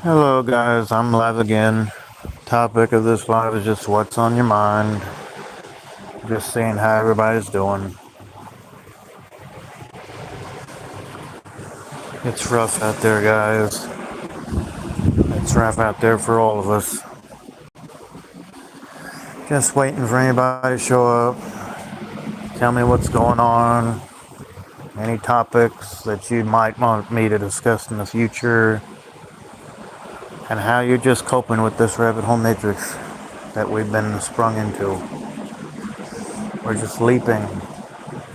Hello, guys. I'm live again. Topic of this live is just what's on your mind. Just seeing how everybody's doing. It's rough out there, guys. It's rough out there for all of us. Just waiting for anybody to show up. Tell me what's going on. Any topics that you might want me to discuss in the future. And how you're just coping with this rabbit hole matrix that we've been sprung into. We're just leaping,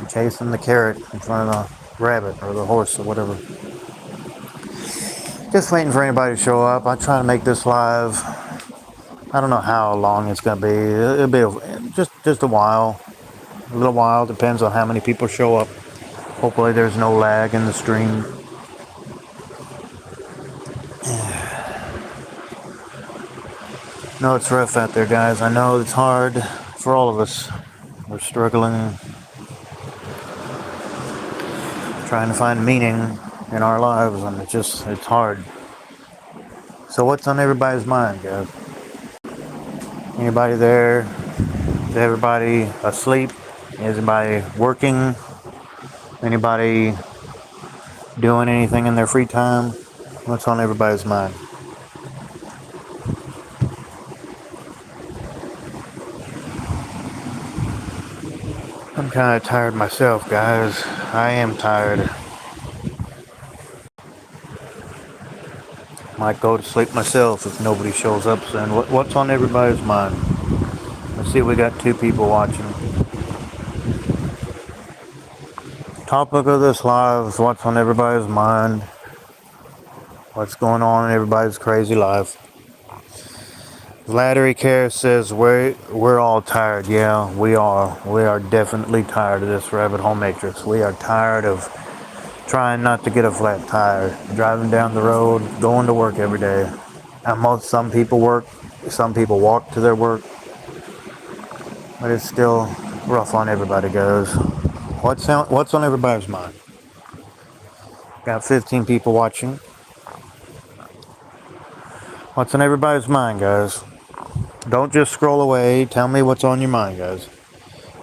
chasing the carrot in front of the rabbit or the horse or whatever. Just waiting for anybody to show up. I try to make this live. I don't know how long it's gonna be. It'll be just a while, a little while. Depends on how many people show up. Hopefully, there's no lag in the stream. No, it's rough out there, guys. I know it's hard for all of us. We're struggling, trying to find meaning in our lives, and it's hard. So, what's on everybody's mind, guys? Anybody there? Is everybody asleep? Is anybody working? Anybody doing anything in their free time? What's on everybody's mind? I'm kind of tired myself, guys. I am tired. Might go to sleep myself if nobody shows up soon. What's on everybody's mind? Let's see, we got 2 people watching. Topic of this live is what's on everybody's mind. What's going on in everybody's crazy life. Vladdy Care says we're all tired. Yeah, we are. We are definitely tired of this rabbit hole matrix. We are tired of trying not to get a flat tire, driving down the road, going to work every day. And some people work, some people walk to their work, but it's still rough on everybody, guys. What's on everybody's mind? Got 15 people watching. What's on everybody's mind, guys? Don't just scroll away. Tell me what's on your mind, guys.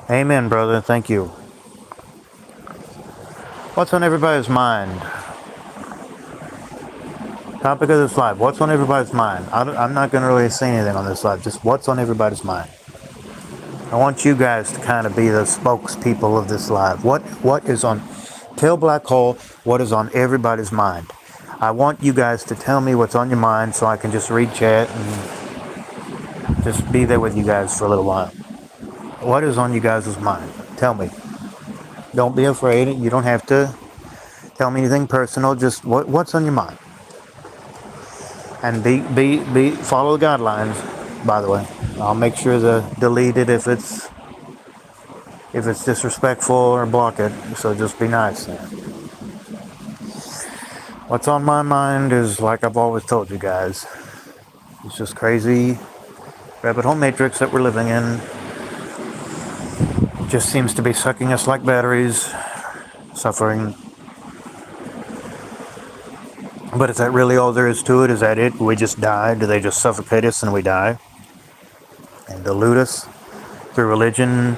Amen, brother. Thank you. What's on everybody's mind? Topic of this live. What's on everybody's mind? I'm not going to really say anything on this live. Just what's on everybody's mind. I want you guys to kind of be the spokespeople of this live. What is on... Tell Black Hole what is on everybody's mind. I want you guys to tell me what's on your mind so I can just read chat and just be there with you guys for a little while. What is on you guys' mind? Tell me. Don't be afraid. You don't have to tell me anything personal. Just what's on your mind. And follow the guidelines, by the way. I'll make sure to delete it if it's disrespectful or block it. So just be nice. What's on my mind is, like I've always told you guys, it's just crazy rabbit hole matrix that we're living in. It just seems to be sucking us like batteries, suffering. But is that really all there is to it? Is that it? We just die? Do they just suffocate us and we die? And delude us through religion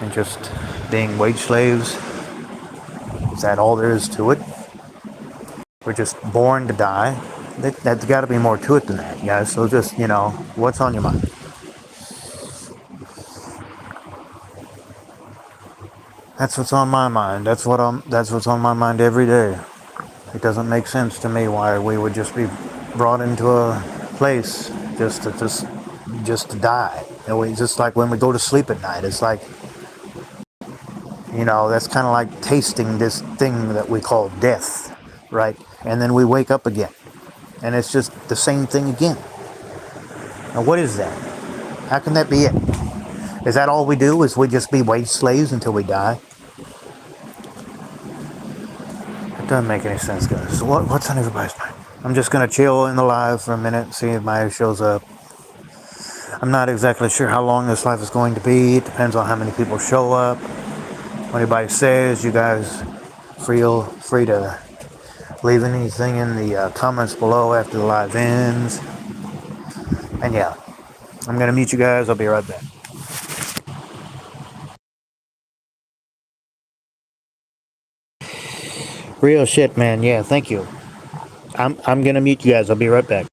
and just being wage slaves? Is that all there is to it? We're just born to die? That's got to be more to it than that, guys. So just, what's on your mind? That's what's on my mind. That's what's on my mind every day. It doesn't make sense to me why we would just be brought into a place just to die. Just like when we go to sleep at night, it's like, that's kind of like tasting this thing that we call death, right? And then we wake up again, and it's just the same thing again. Now, what is that? How can that be it? Is that all we do? Is we just be wage slaves until we die? It doesn't make any sense, guys. So what's on everybody's mind? I'm just going to chill in the live for a minute, see if Maya shows up. I'm not exactly sure how long this live is going to be. It depends on how many people show up. What anybody says, you guys feel free to Leave anything in the comments below after the live ends. And yeah, I'm going to mute you guys. I'll be right back. Real shit, man. Yeah, thank you. I'm going to mute you guys. I'll be right back.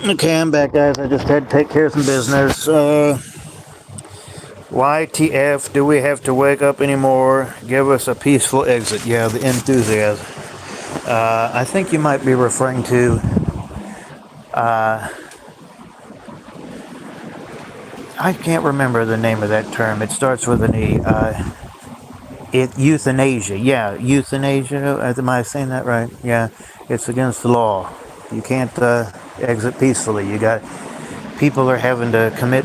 Okay, I'm back, guys. I just had to take care of some business. YTF, do we have to wake up anymore? Give us a peaceful exit. Yeah, the enthusiasm. I think you might be referring to. I can't remember the name of that term. It starts with an E. Euthanasia. Yeah, euthanasia. Am I saying that right? Yeah, it's against the law. You can't exit peacefully. You got people are having to commit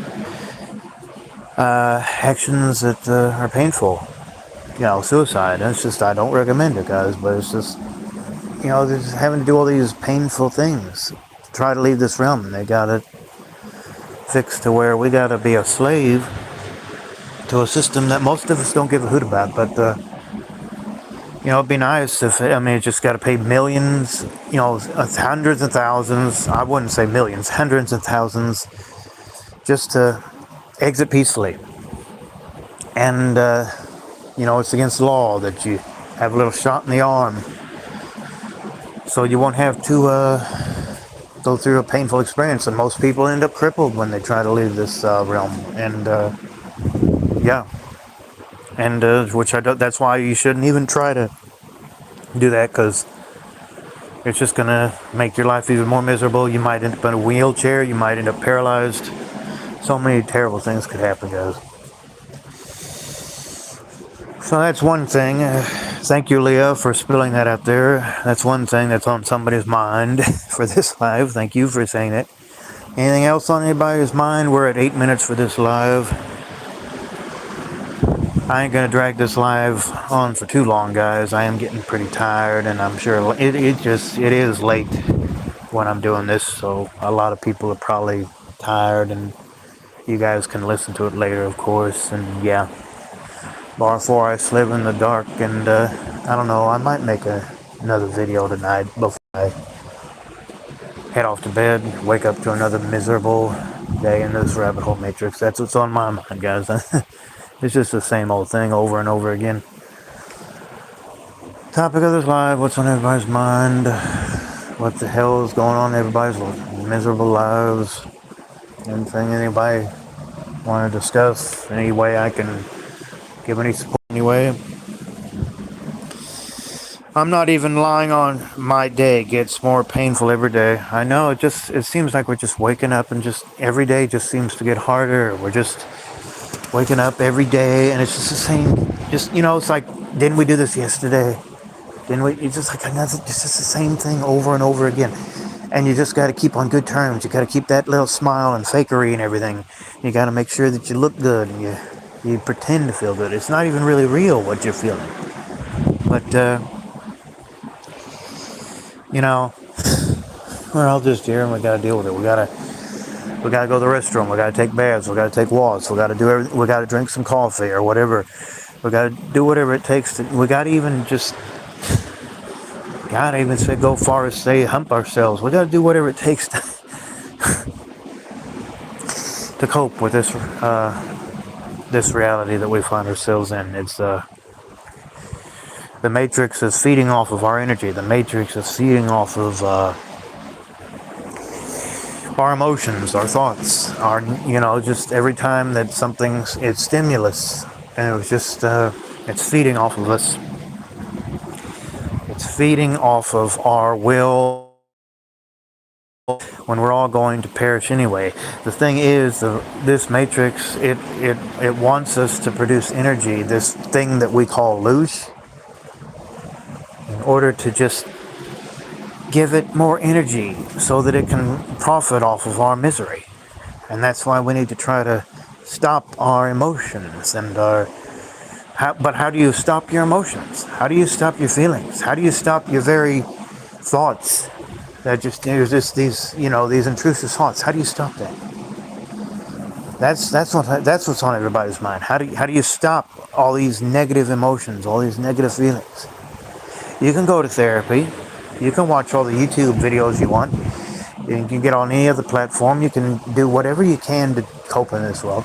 actions that are painful. Suicide. It's just I don't recommend it, guys. But it's just they're just having to do all these painful things to try to leave this realm, and they got it fixed to where we got to be a slave to a system that most of us don't give a hoot about. But it'd be nice if it just got to pay millions, hundreds of thousands. I wouldn't say millions, hundreds of thousands, just to exit peacefully. And it's against the law that you have a little shot in the arm, so you won't have to go through a painful experience. And most people end up crippled when they try to leave this realm. And yeah. And which I don't. That's why you shouldn't even try to do that, because it's just gonna make your life even more miserable. You might end up in a wheelchair. You might end up paralyzed. So many terrible things could happen, guys. So that's one thing. Thank you, Leah, for spilling that out there. That's one thing that's on somebody's mind for this live. Thank you for saying that. Anything else on anybody's mind? We're at 8 minutes for this live. I ain't gonna drag this live on for too long, guys. I am getting pretty tired, and I'm sure it is late when I'm doing this, so a lot of people are probably tired, and you guys can listen to it later, of course. And yeah, bar 4 I live in the dark, and I don't know, I might make another video tonight before I head off to bed, wake up to another miserable day in this rabbit hole matrix. That's what's on my mind, guys. It's just the same old thing over and over again. Topic of this live, what's on everybody's mind? What the hell is going on in everybody's miserable lives? Anything anybody want to discuss? Any way I can give any support anyway? I'm not even lying on my day gets more painful every day. I know, it seems like we're just waking up, and just every day just seems to get harder. We're just waking up every day, and it's just the same. It's like, didn't we do this yesterday? Didn't we? It's just like it's just the same thing over and over again. And you just got to keep on good terms. You got to keep that little smile and fakery and everything. You got to make sure that you look good, and you pretend to feel good. It's not even really real what you're feeling. But we're all just here, and we got to deal with it. We gotta go to the restroom. We gotta take baths. We gotta take walks. We gotta do everything. We gotta drink some coffee or whatever. We gotta do whatever it takes to. We gotta even say go far as say hump ourselves. We gotta do whatever it takes to cope with this reality that we find ourselves in. It's the Matrix is feeding off of our energy. The Matrix is feeding off of our emotions, our thoughts, just every time that it's stimulus, and it was just, it's feeding off of us. It's feeding off of our will when we're all going to perish anyway. The thing is, this Matrix, it wants us to produce energy, this thing that we call loosh, in order to just give it more energy so that it can profit off of our misery. And that's why we need to try to stop our emotions and our. But how do you stop your emotions? How do you stop your feelings? How do you stop your very thoughts that just there's just these these intrusive thoughts? How do you stop that? That's what's on everybody's mind. How do you stop all these negative emotions, all these negative feelings? You can go to therapy. You can watch all the YouTube videos you want. You can get on any other platform. You can do whatever you can to cope in this world.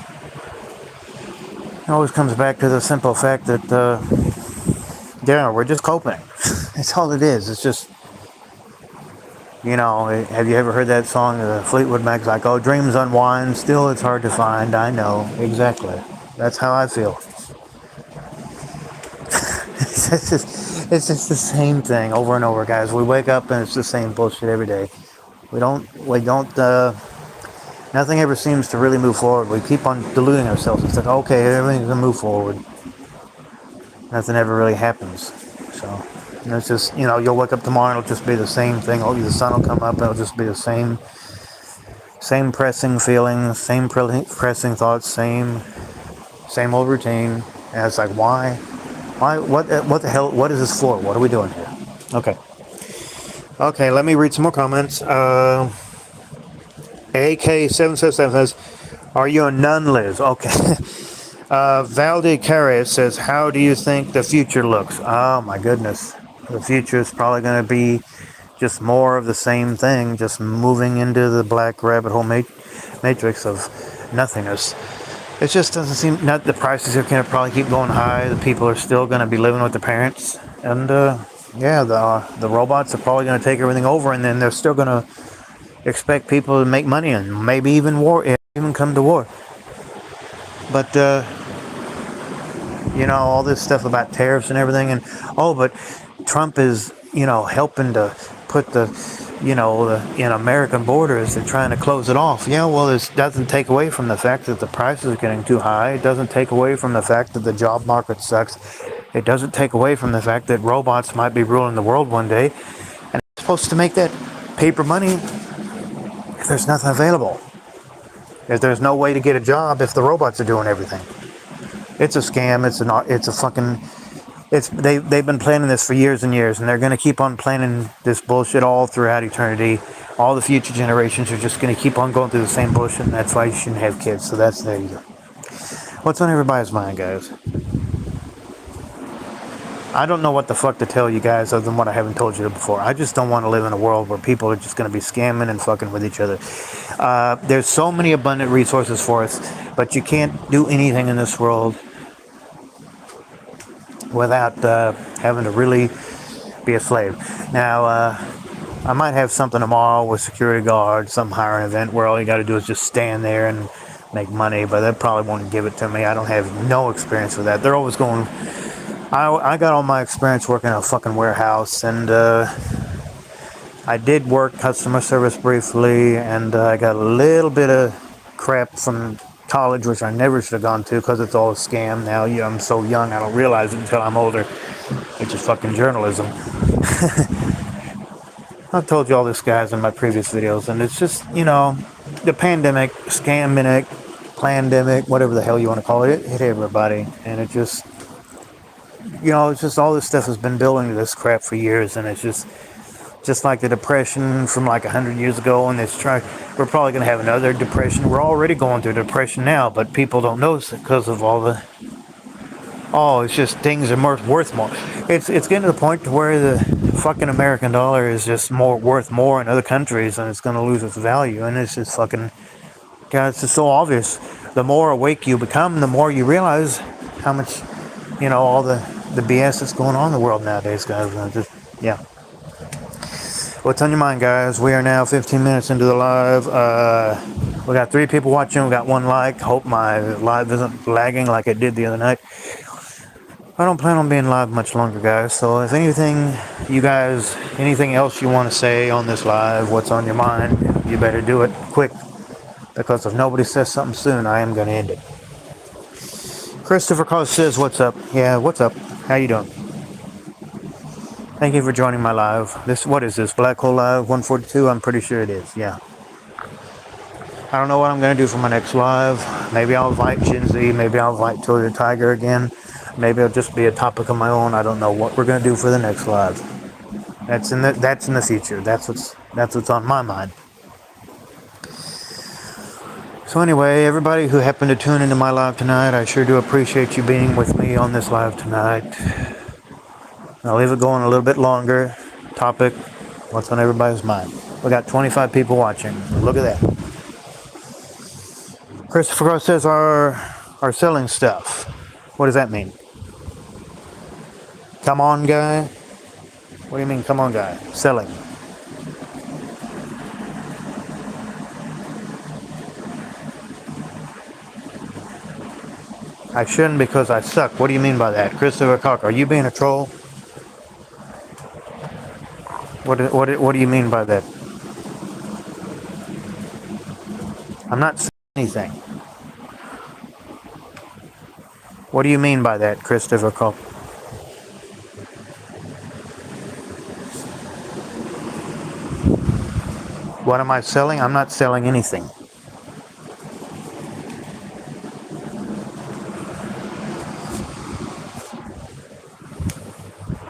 It always comes back to the simple fact that, we're just coping. That's all it is. It's just, have you ever heard that song, Fleetwood Mac's like, oh, dreams unwind, still it's hard to find. I know, exactly. That's how I feel. It's just the same thing over and over, guys. We wake up and it's the same bullshit every day. Nothing ever seems to really move forward. We keep on deluding ourselves. It's like, okay, everything's gonna move forward. Nothing ever really happens. So, it's just, you'll wake up tomorrow and it'll just be the same thing. Oh, the sun will come up and it'll just be the same pressing feelings, same pressing thoughts, same old routine. And it's like, why? What the hell? What is this for? What are we doing here? Okay, let me read some more comments. AK777 says, are you a nun, Liz? Okay. Valde Carres says, how do you think the future looks? Oh, my goodness. The future is probably going to be just more of the same thing, just moving into the black rabbit hole matrix of nothingness. It just doesn't seem, the prices are going to probably keep going high. The people are still going to be living with their parents. And, the robots are probably going to take everything over, and then they're still going to expect people to make money and maybe even come to war. But, all this stuff about tariffs and everything, and, but Trump is, helping to put the in American borders, they're trying to close it off. Yeah, well, this doesn't take away from the fact that the prices are getting too high. It doesn't take away from the fact that the job market sucks. It doesn't take away from the fact that robots might be ruling the world one day. And it's supposed to make that paper money if there's nothing available. If there's no way to get a job if the robots are doing everything. It's a scam. They've been planning this for years and years, and they're going to keep on planning this bullshit all throughout eternity. All the future generations are just going to keep on going through the same bullshit, and that's why you shouldn't have kids. So there you go. What's on everybody's mind, guys? I don't know what the fuck to tell you guys other than what I haven't told you before. I just don't want to live in a world where people are just going to be scamming and fucking with each other. There's so many abundant resources for us, but you can't do anything in this world without having to really be a slave. Now, I might have something tomorrow with security guards, some hiring event where all you got to do is just stand there and make money, but they probably won't give it to me. I don't have no experience with that. They're always going... I got all my experience working in a fucking warehouse, and I did work customer service briefly, and I got a little bit of crap from college, which I never should have gone to because it's all a scam. Now, I'm so young, I don't realize it until I'm older. It's just fucking journalism. I've told you all this, guys, in my previous videos, and it's just, the pandemic, scamdemic, plandemic, whatever the hell you want to call it, it hit everybody, and it just... it's just all this stuff has been building to this crap for years, and it's just like the depression from like 100 years ago, and we're probably going to have another depression. We're already going through depression now, but people don't notice it because of all the... it's just things are worth more. It's getting to the point to where the fucking American dollar is just worth more in other countries, and it's going to lose its value, and it's just fucking... God, it's just so obvious. The more awake you become, the more you realize how much... all the BS that's going on in the world nowadays, guys. What's on your mind, guys? We are now 15 minutes into the live. We got 3 people watching. We got 1 like. Hope my live isn't lagging like it did the other night. I don't plan on being live much longer, guys. So if anything else you want to say on this live, what's on your mind, you better do it quick. Because if nobody says something soon, I am going to end it. Christopher Cause says, what's up? Yeah, what's up? How you doing? Thank you for joining my live. What is this? Black Hole Live 142? I'm pretty sure it is. Yeah. I don't know what I'm gonna do for my next live. Maybe I'll invite Gen Z. Maybe I'll invite Toyota Tiger again. Maybe it'll just be a topic of my own. I don't know what we're gonna do for the next live. That's in the future. That's what's on my mind. So anyway, everybody who happened to tune into my live tonight, I sure do appreciate you being with me on this live tonight. I'll leave it going a little bit longer. Topic, what's on everybody's mind? We got 25 people watching. Look at that. Christopher Cross says are selling stuff. What does that mean? Come on, guy? What do you mean, come on, guy? Selling. I shouldn't because I suck. What do you mean by that? Christopher Cock, are you being a troll? What do you mean by that? I'm not saying anything. What do you mean by that, Christopher Cock? What am I selling? I'm not selling anything.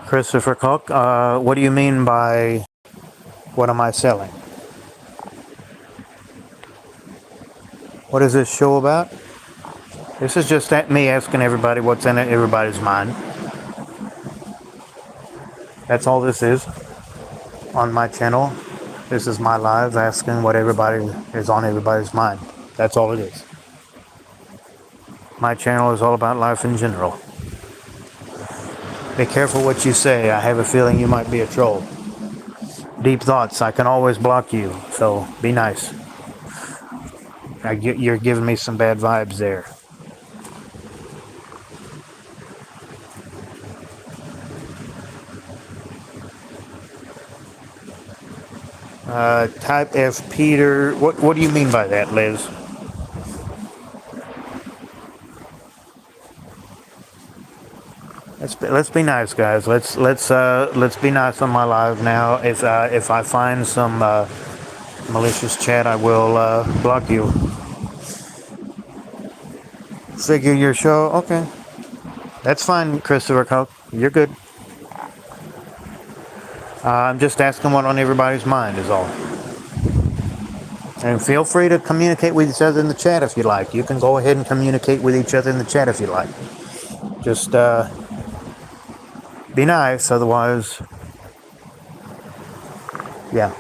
Christopher Cook, what do you mean by what am I selling? What is this show about? This is just me asking everybody what's in everybody's mind. That's all this is on my channel. This is my live asking what everybody is on everybody's mind. That's all it is. My channel is all about life in general. Be careful what you say. I have a feeling you might be a troll. Deep thoughts. I can always block you, so be nice. You're giving me some bad vibes there. Type F Peter. What do you mean by that, Liz? Let's be nice, guys. Let's be nice on my live now. If I find some malicious chat, I will block you. Figure your show. Okay, that's fine, Christopher Coke. You're good. I'm just asking what on everybody's mind is all. And feel free to communicate with each other in the chat if you like. You can go ahead and communicate with each other in the chat if you like. Just be nice, otherwise, yeah.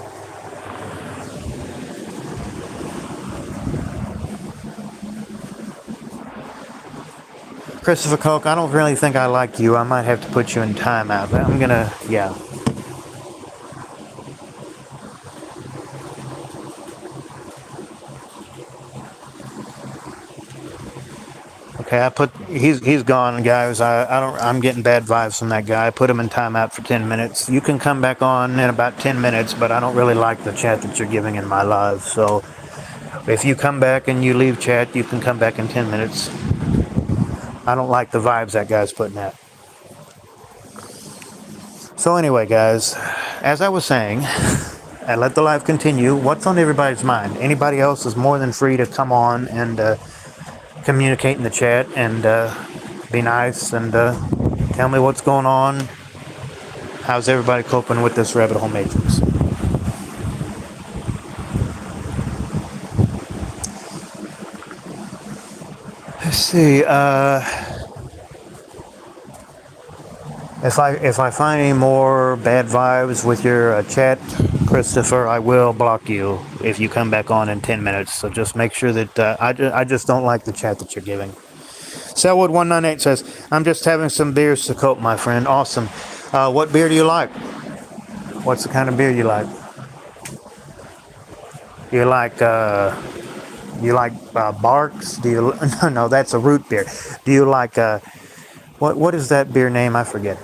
Christopher Coke, I don't really think I like you. I might have to put you in timeout. I'm gonna, yeah. Okay, he's gone, guys. I'm getting bad vibes from that guy. I put him in timeout for 10 minutes. You can come back on in about 10 minutes, but I don't really like the chat that you're giving in my live. So if you come back and you leave chat, you can come back in 10 minutes. I don't like the vibes that guy's putting out. So anyway, guys, as I was saying, and let the live continue, what's on everybody's mind? Anybody else is more than free to come on and communicate in the chat and be nice and tell me what's going on. How's everybody coping with this rabbit hole matrix? Let's see. If I find any more bad vibes with your chat, Christopher, I will block you if you come back on in 10 minutes. So just make sure that I just don't like the chat that you're giving. Selwood198 says, I'm just having some beers to cope, my friend. Awesome. What beer do you like? What's the kind of beer you like? You like Barks? Do you? No, that's a root beer. Do you like what is that beer name? I forget.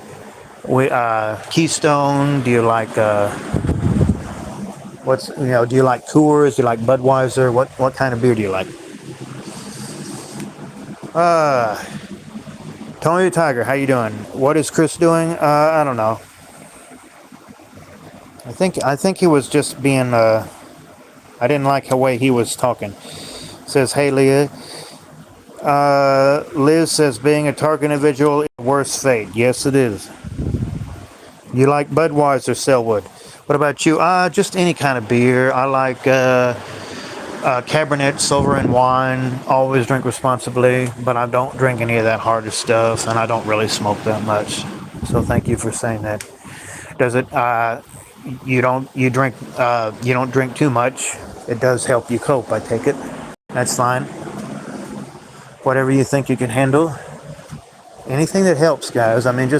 Keystone. Do you like do you like Coors? Do you like Budweiser? What kind of beer do you like? Tony the Tiger, how you doing? What is Chris doing? I don't know. I think he was just being. I didn't like the way he was talking. Says, hey Leah. Liz says being a Target individual is the worst fate. Yes, it is. You like Budweiser, Selwood? What about you? Just any kind of beer. I like Cabernet, silver, and wine. Always drink responsibly, but I don't drink any of that harder stuff, and I don't really smoke that much. So thank you for saying that. Does it? You don't drink too much. It does help you cope. I take it. That's fine. Whatever you think you can handle. Anything that helps, guys. I mean,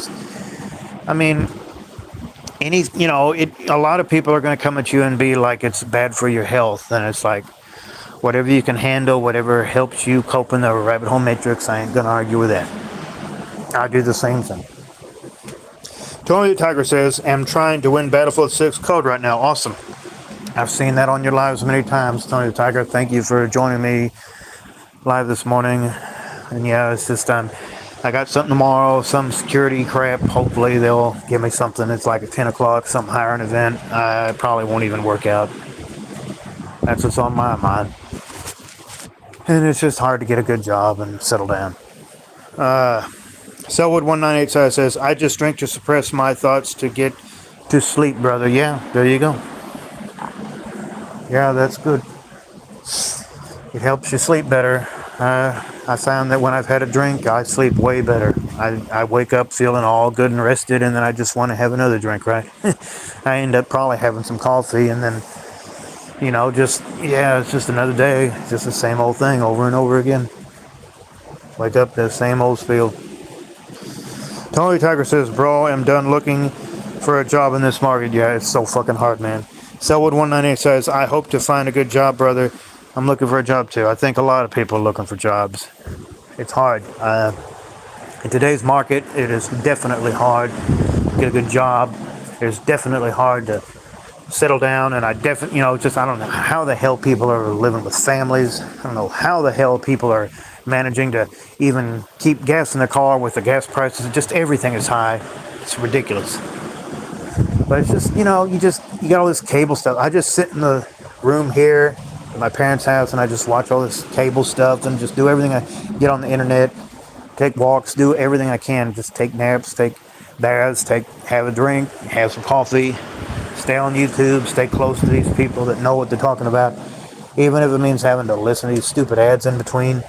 a lot of people are going to come at you and be like, it's bad for your health. And it's like, whatever you can handle, whatever helps you cope in the rabbit hole matrix, I ain't going to argue with that. I do the same thing. Tony the Tiger says, I'm trying to win Battlefield 6 code right now. Awesome. I've seen that on your lives many times, Tony the Tiger. Thank you for joining me live this morning. And yeah, it's just I got something tomorrow, some security crap. Hopefully they'll give me something. It's like at 10 o'clock, some hiring event. I probably won't even work out. That's what's on my mind. And it's just hard to get a good job and settle down. Selwood1985 says, I just drink to suppress my thoughts to get to sleep, brother. Yeah, there you go. Yeah, that's good. It helps you sleep better. I found that when I've had a drink, I sleep way better. I wake up feeling all good and rested, and then I just want to have another drink, right? I end up probably having some coffee, and then, it's just another day. It's just the same old thing over and over again. Wake up, the same old spiel. Tony Tiger says, bro, I'm done looking for a job in this market. Yeah, it's so fucking hard, man. Selwood198 says, I hope to find a good job, brother. I'm looking for a job too. I think a lot of people are looking for jobs. It's hard. In today's market, it is definitely hard to get a good job. It's definitely hard to settle down, and I don't know how the hell people are living with families. I don't know how the hell people are managing to even keep gas in their car with the gas prices. Just everything is high. It's ridiculous. But it's just, you got all this cable stuff. I just sit in the room here at my parents' house and I just watch all this cable stuff and just do everything. I get on the internet, take walks, do everything I can. Just take naps, take baths, have a drink, have some coffee, stay on YouTube, stay close to these people that know what they're talking about. Even if it means having to listen to these stupid ads in between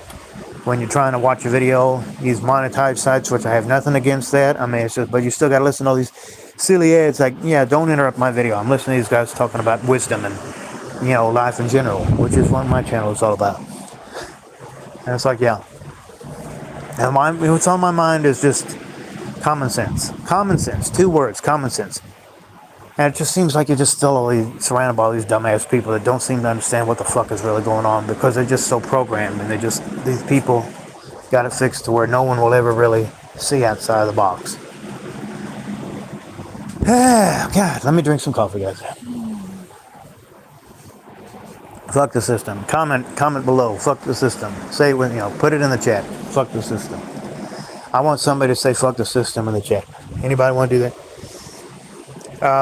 when you're trying to watch a video. Use monetized sites, which I have nothing against that. It's just, but you still got to listen to all these silly ads. Like, yeah, don't interrupt my video. I'm listening to these guys talking about wisdom and, life in general, which is what my channel is all about. And it's like, yeah. And what's on my mind is just common sense. Common sense. 2 words, common sense. And it just seems like you're just still surrounded by all these dumbass people that don't seem to understand what the fuck is really going on because they're just so programmed and these people got it fixed to where no one will ever really see outside of the box. God, let me drink some coffee, guys. Fuck the system. Comment below. Fuck the system. Say it put it in the chat. Fuck the system. I want somebody to say fuck the system in the chat. Anybody want to do that?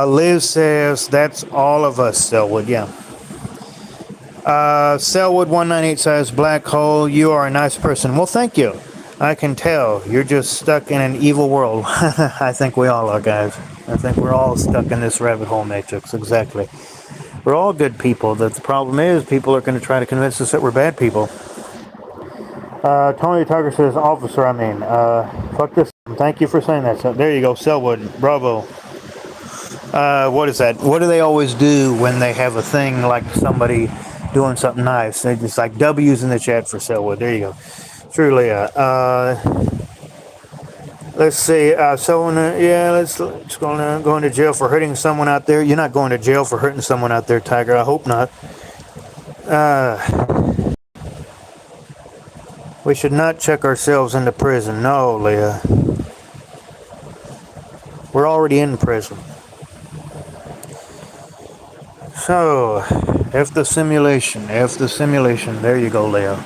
Liz says, that's all of us, Selwood. Yeah. Selwood198 says, Black Hole, you are a nice person. Well, thank you. I can tell. You're just stuck in an evil world. I think we all are, guys. I think we're all stuck in this rabbit hole matrix. Exactly. We're all good people. The problem is people are going to try to convince us that we're bad people. Tony Tiger says, officer, fuck this. Thank you for saying that. So, there you go, Selwood. Bravo. What is that? What do they always do when they have a thing like somebody doing something nice? They just like W's in the chat for Selwood. There you go. Truly. Let's see. Let's going to jail for hurting someone out there. You're not going to jail for hurting someone out there, Tiger. I hope not. We should not check ourselves into prison. No, Leah. We're already in prison. So, F the simulation. There you go, Leo.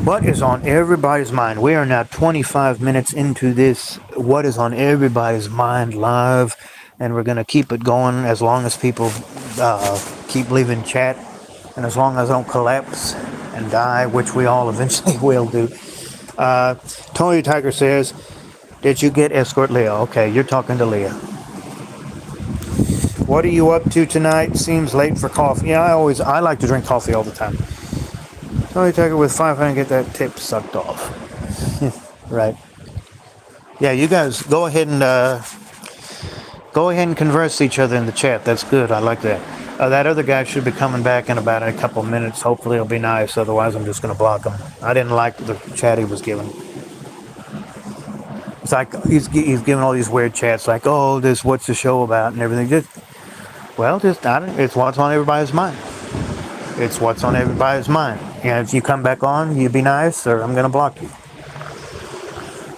What is on everybody's mind? We are now 25 minutes into this What is on Everybody's Mind live. and we're gonna keep it going as long as people keep leaving chat, and as long as I don't collapse and die, which we all eventually will do. Tony Tiger says, "Did you get escort Leah?" Okay, you're talking to Leah. What are you up to tonight? Seems late for coffee. Yeah, I like to drink coffee all the time. Tony Tiger with 500 get that tip sucked off. Right. Yeah, you guys go ahead and converse each other in the chat. That's good. I like that. That other guy should be coming back in about a couple minutes. Hopefully, it'll be nice. Otherwise, I'm just going to block him. I didn't like the chat he was giving. It's like he's giving all these weird chats, like, "Oh, this what's the show about?" and everything. It's what's on everybody's mind. It's what's on everybody's mind. And if you come back on, you be nice, or I'm going to block you.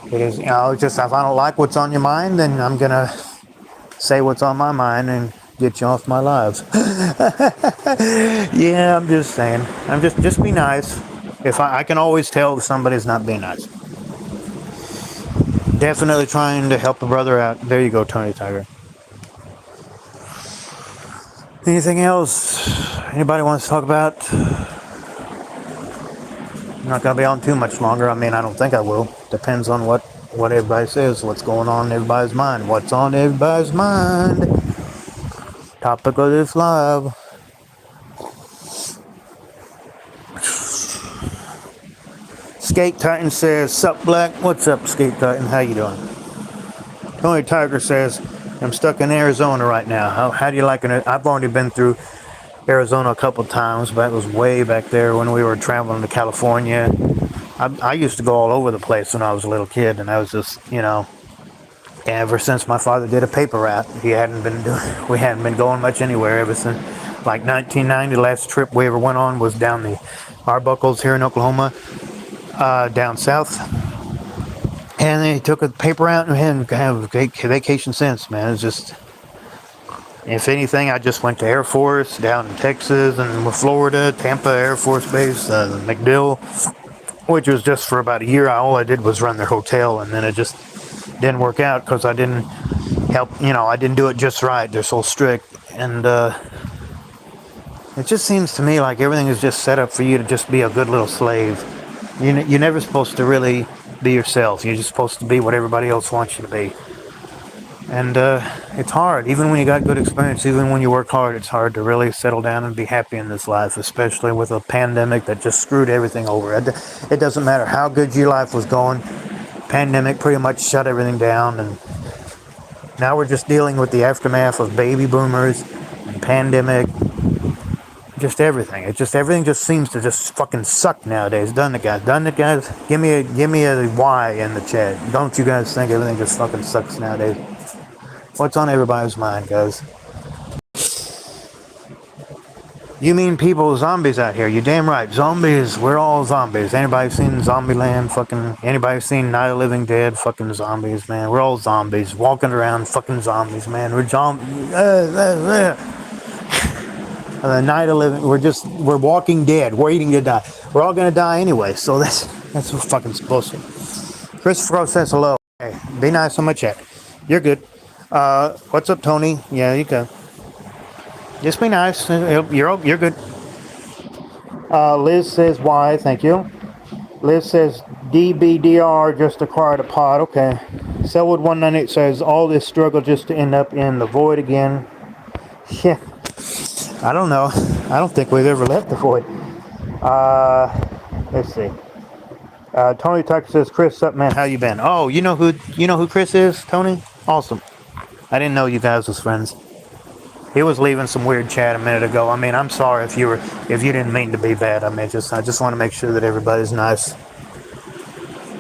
Because just if I don't like what's on your mind, then I'm going to say what's on my mind and get you off my lives. Yeah, I'm just saying. I'm just be nice. If I can always tell if somebody's not being nice. Definitely trying to help a brother out. There you go, Tony Tiger. Anything else anybody wants to talk about? I'm not going to be on too much longer. I mean, I don't think I will. Depends on what everybody says, what's going on in everybody's mind. What's on everybody's mind? Topic of this live. Skate Titan says, "Sup, Black?" What's up, Skate Titan? How you doing? Tony Tiger says, "I'm stuck in Arizona right now. How do you like it?" I've already been through Arizona a couple times, but it was way back there when we were traveling to California. I used to go all over the place when I was a little kid, and I was just, ever since my father did a paper route, we hadn't been going much anywhere ever since. Like 1990, the last trip we ever went on was down the Arbuckles here in Oklahoma, down south. And they took a paper route and we hadn't had a vacation since, man. It's just, if anything, I just went to Air Force down in Texas and Florida, Tampa Air Force Base, MacDill, which was just for about a year. All I did was run their hotel, and then it just didn't work out because I didn't I didn't do it just right. They're so strict, and it just seems to me like everything is just set up for you to just be a good little slave. You're never supposed to really be yourself. You're just supposed to be what everybody else wants you to be. And it's hard. Even when you got good experience, even when you work hard, it's hard to really settle down and be happy in this life, especially with a pandemic that just screwed everything over. It doesn't matter how good your life was going. Pandemic pretty much shut everything down, and now we're just dealing with the aftermath of baby boomers and pandemic. Just everything. Everything just seems to just fucking suck nowadays, doesn't it, guys? Doesn't it, guys? Give me a Y in the chat. Don't you guys think everything just fucking sucks nowadays? What's on everybody's mind, guys? You mean people, zombies out here? You're damn right. Zombies. We're all zombies. Anybody seen Zombieland? Fucking anybody seen Night of the Living Dead? Fucking zombies, man. We're all zombies walking around. Fucking zombies, man. We're zombies. The Night of Living. We're walking dead, waiting to die. We're all gonna die anyway. So that's what's fucking supposed to. Christopher says hello. Hey, be nice on my chat. You're good. What's up, Tony? Yeah, you go. Just be nice. You're good. Liz says why? Thank you. Liz says DBDR just acquired a pod. Okay. Selwood 198 says all this struggle just to end up in the void again. Yeah. I don't know. I don't think we've ever left the void. Let's see. Tony Tucker says, "Chris, up man, how you been?" Oh, you know who Chris is, Tony? Awesome. I didn't know you guys was friends. He was leaving some weird chat a minute ago. I mean, I'm sorry if you didn't mean to be bad. I just want to make sure that everybody's nice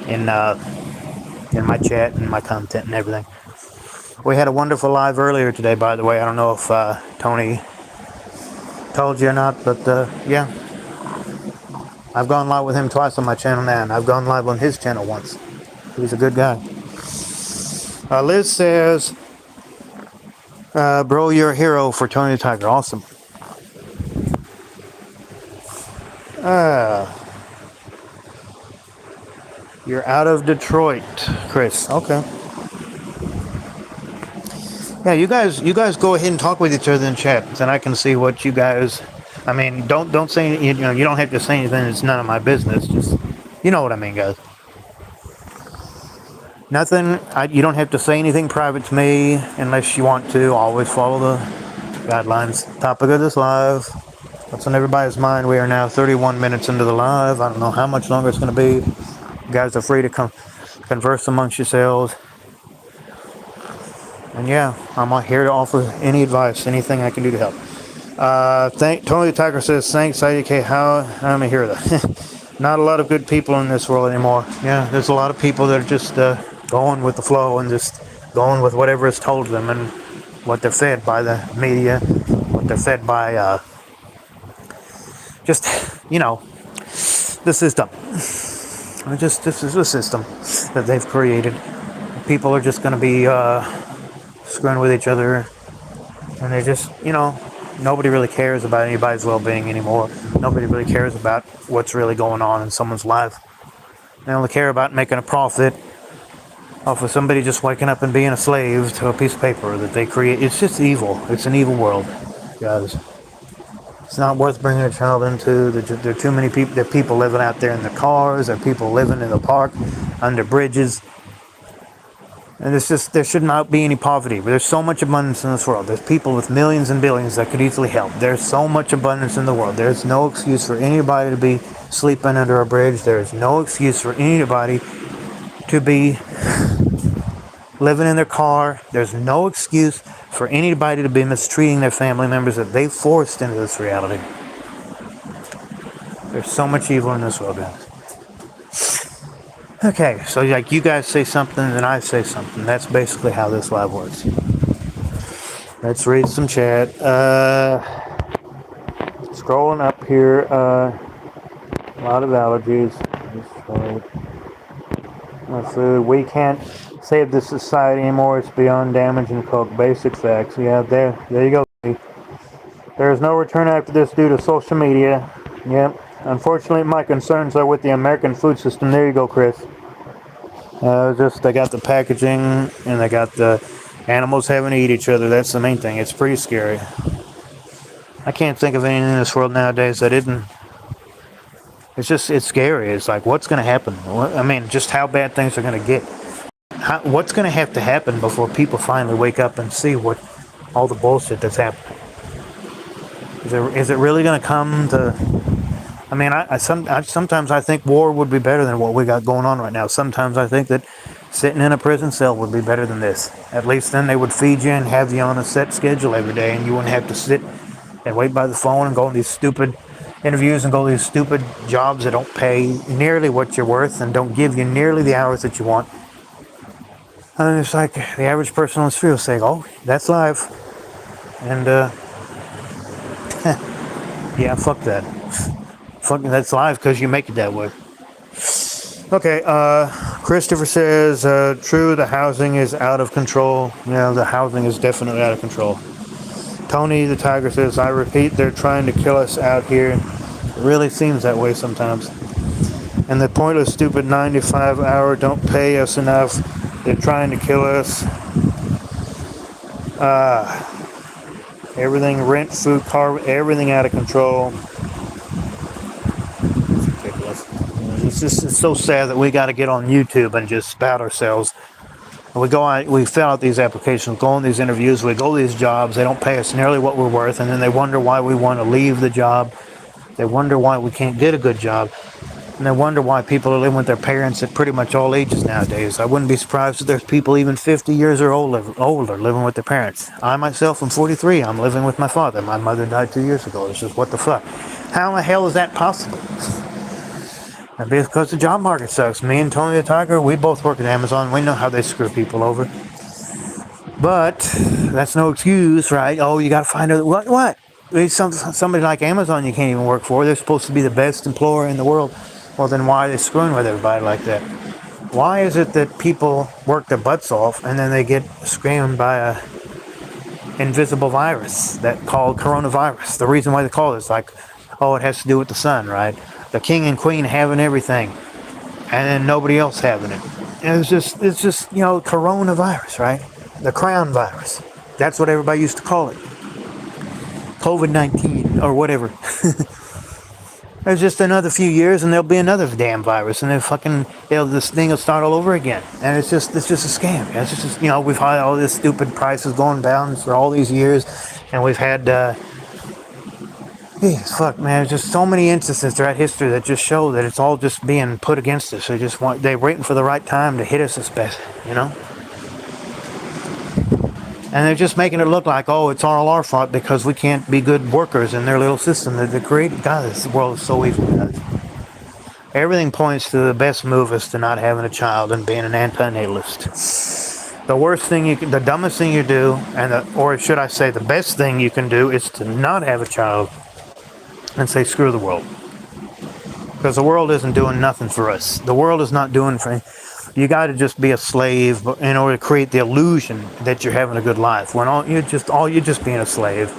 in my chat and my content and everything. We had a wonderful live earlier today, by the way. I don't know if Tony told you or not, but yeah. I've gone live with him twice on my channel now, and I've gone live on his channel once. He's a good guy. Liz says, "Bro, you're a hero for Tony the Tiger." Awesome. You're out of Detroit, Chris. Okay. Yeah, you guys go ahead and talk with each other in chat, then I can see what you guys. I mean, don't say you don't have to say anything. It's none of my business. Just you know what I mean, guys. Nothing. You don't have to say anything private to me unless you want to. Always follow the guidelines. Topic of this live. What's on everybody's mind? We are now 31 minutes into the live. I don't know how much longer it's going to be. You guys are free to converse amongst yourselves. And yeah, I'm here to offer any advice, anything I can do to help. Tony the Tiger says, thanks, IDK. How I'm here though. Not a lot of good people in this world anymore. Yeah, there's a lot of people that are just going with the flow and just going with whatever is told to them and what they're fed by the media, what they're fed by just, the system. This is the system that they've created. People are just going to be screwing with each other, and they just, nobody really cares about anybody's well-being anymore. Nobody really cares about what's really going on in someone's life. They only care about making a profit off of somebody just waking up and being a slave to a piece of paper that they create. It's just evil. It's an evil world, guys. It's not worth bringing a child into. There are too many people. There are people living out there in the cars. There are people living in the park, under bridges. And there should not be any poverty. But there's so much abundance in this world. There's people with millions and billions that could easily help. There's so much abundance in the world. There's no excuse for anybody to be sleeping under a bridge. There's no excuse for anybody to be living in their car. There's no excuse for anybody to be mistreating their family members that they forced into this reality. There's so much evil in this world, guys. Okay, so like you guys say something and I say something. That's basically how this live works. Let's read some chat. Scrolling up here, a lot of allergies. My food. We can't save this society anymore. It's beyond damage and called basic facts. Yeah, there you go. There is no return after this due to social media. Yep. Unfortunately, my concerns are with the American food system. There you go, Chris. They got the packaging and they got the animals having to eat each other. That's the main thing. It's pretty scary. I can't think of anything in this world nowadays that isn't. It's scary. It's like, what's going to happen? I mean, just how bad things are going to get. What's going to have to happen before people finally wake up and see what all the bullshit that's happening? Is it really going to come to? I mean, sometimes I think war would be better than what we got going on right now. Sometimes I think that sitting in a prison cell would be better than this. At least then they would feed you and have you on a set schedule every day, and you wouldn't have to sit and wait by the phone and go on these stupid interviews and go to these stupid jobs that don't pay nearly what you're worth and don't give you nearly the hours that you want. And it's like the average person on the street will say, "Oh, that's life," and yeah, fuck that. That's live because you make it that way. Okay, Christopher says, true, the housing is out of control. Yeah, the housing is definitely out of control. Tony the Tiger says, I repeat, they're trying to kill us out here. It really seems that way sometimes. And the pointless, stupid 95-hour don't pay us enough. They're trying to kill us. Everything, rent, food, car, everything out of control. It's so sad that we got to get on YouTube and just spout ourselves. And we fill out these applications, go on these interviews, we go to these jobs, they don't pay us nearly what we're worth, and then they wonder why we want to leave the job. They wonder why we can't get a good job. And they wonder why people are living with their parents at pretty much all ages nowadays. I wouldn't be surprised if there's people even 50 years or older living with their parents. I myself am 43. I'm living with my father. My mother died 2 years ago. It's just, what the fuck? How in the hell is that possible? And because the job market sucks. Me and Tony the Tiger, we both work at Amazon. We know how they screw people over. But that's no excuse, right? Oh, you got to find out what? Somebody like Amazon you can't even work for. They're supposed to be the best employer in the world. Well, then why are they screwing with everybody like that? Why is it that people work their butts off and then they get scammed by a invisible virus that called coronavirus? The reason why they call it is like, oh, it has to do with the sun, right? The king and queen having everything, and then nobody else having it. And it's just coronavirus, right? The crown virus. That's what everybody used to call it. COVID-19 or whatever. There's just another few years and there'll be another damn virus and this thing will start all over again. And it's just a scam. It's just, we've had all this stupid prices going down for all these years, and we've had, fuck, man, there's just so many instances throughout history that just show that it's all just being put against us. They're waiting for the right time to hit us as best, And they're just making it look like, oh, it's all our fault because we can't be good workers in their little system that they created. God, this world is so evil, guys. Everything points to the best move is to not having a child and being an anti-natalist. The worst thing the dumbest thing you do, or should I say the best thing you can do, is to not have a child and say, screw the world. Because the world isn't doing nothing for us. The world is not doing for... You got to just be a slave in order to create the illusion that you're having a good life. When you're just being a slave.